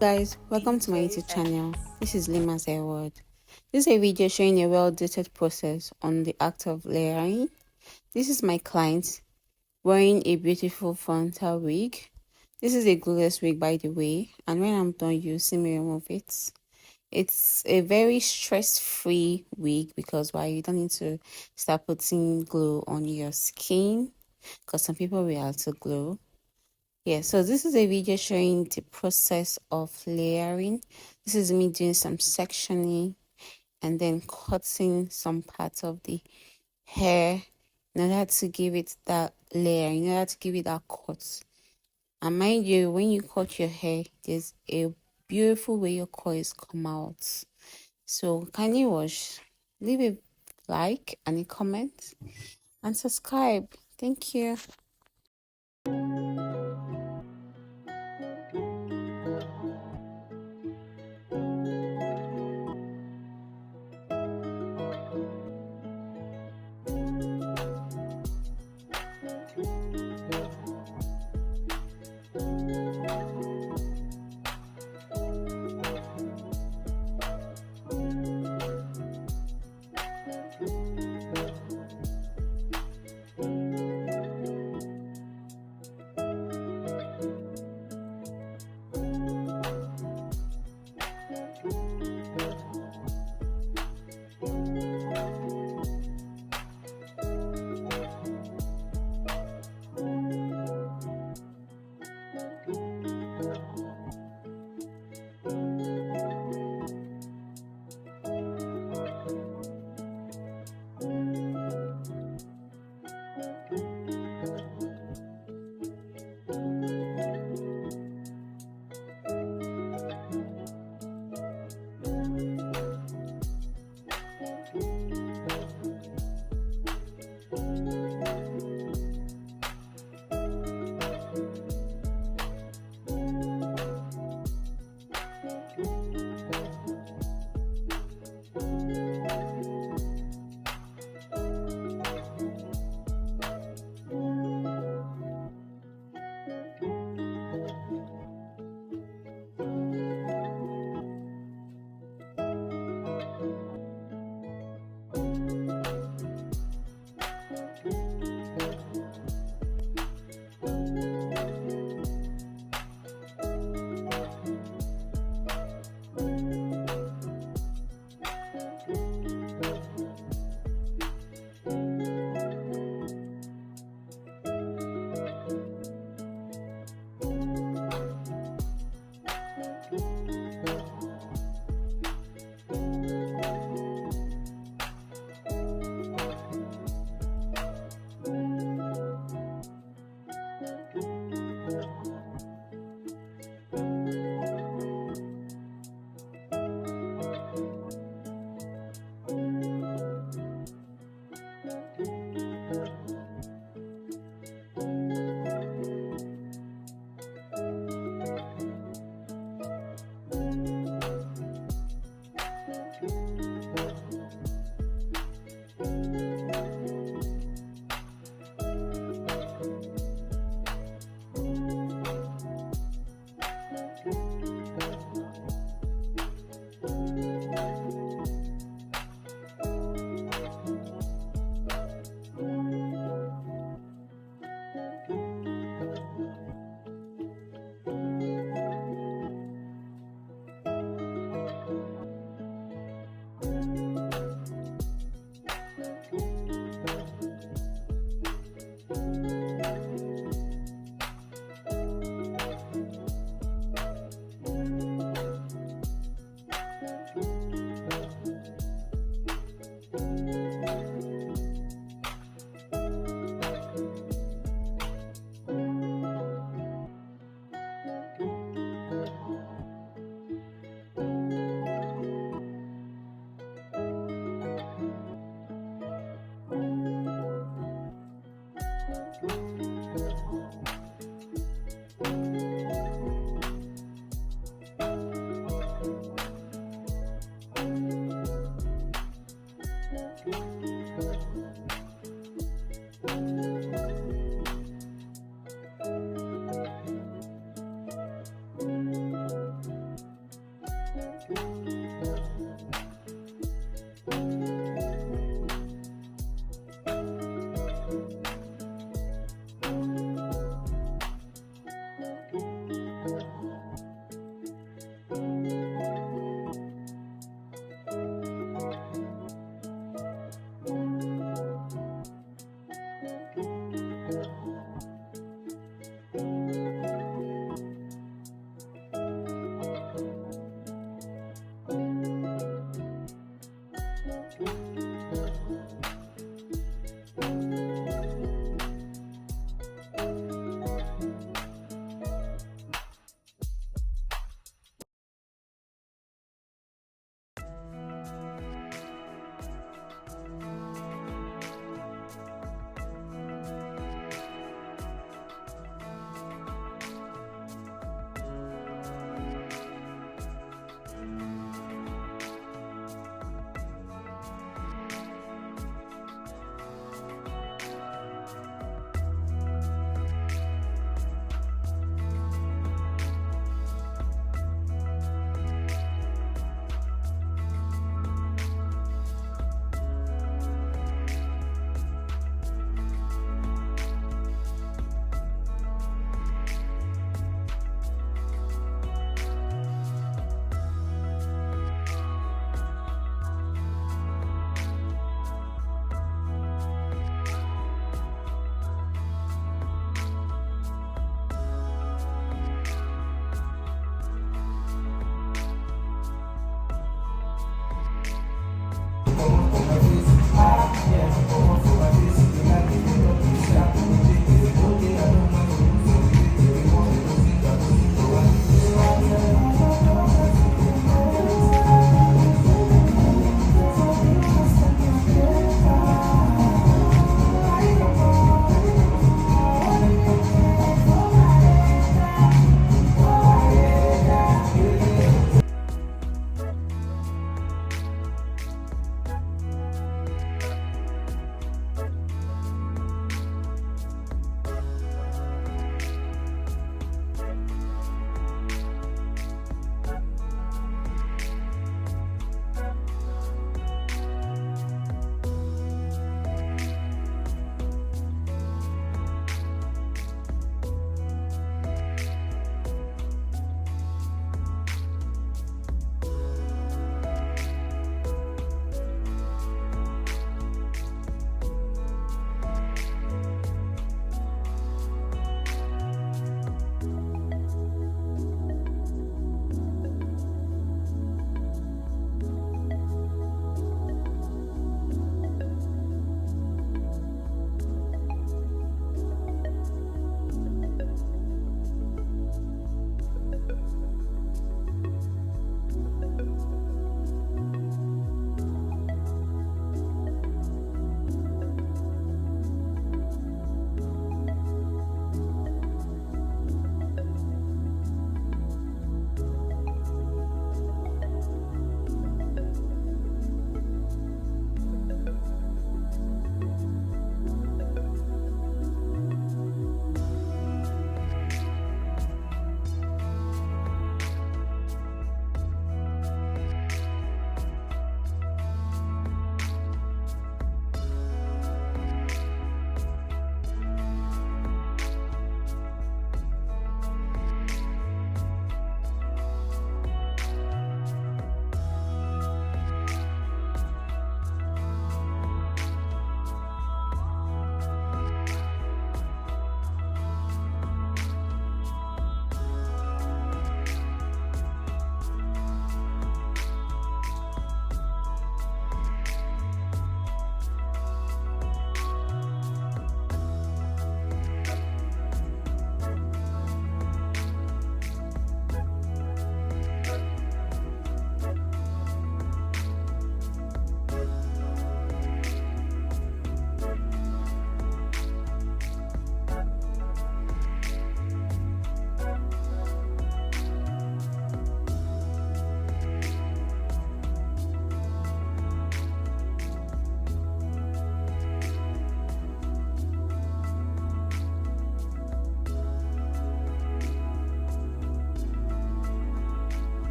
Guys, welcome to my YouTube channel. This is Lima's Award. This is a video showing a well-dated process on the act of layering. This is my client wearing a beautiful frontal wig. This is a glueless wig, by the way, and when I'm done, you see me remove it. It's a very stress-free wig because you don't need to start putting glue on your skin because some people react to glue. Yeah, so this is a video showing the process of layering. This is me doing some sectioning and then cutting some parts of the hair in order to give it that layer, in order to give it that cut. And mind you, when you cut your hair, there's a beautiful way your coils come out. So can you watch? Leave a like and a comment and subscribe. Thank you.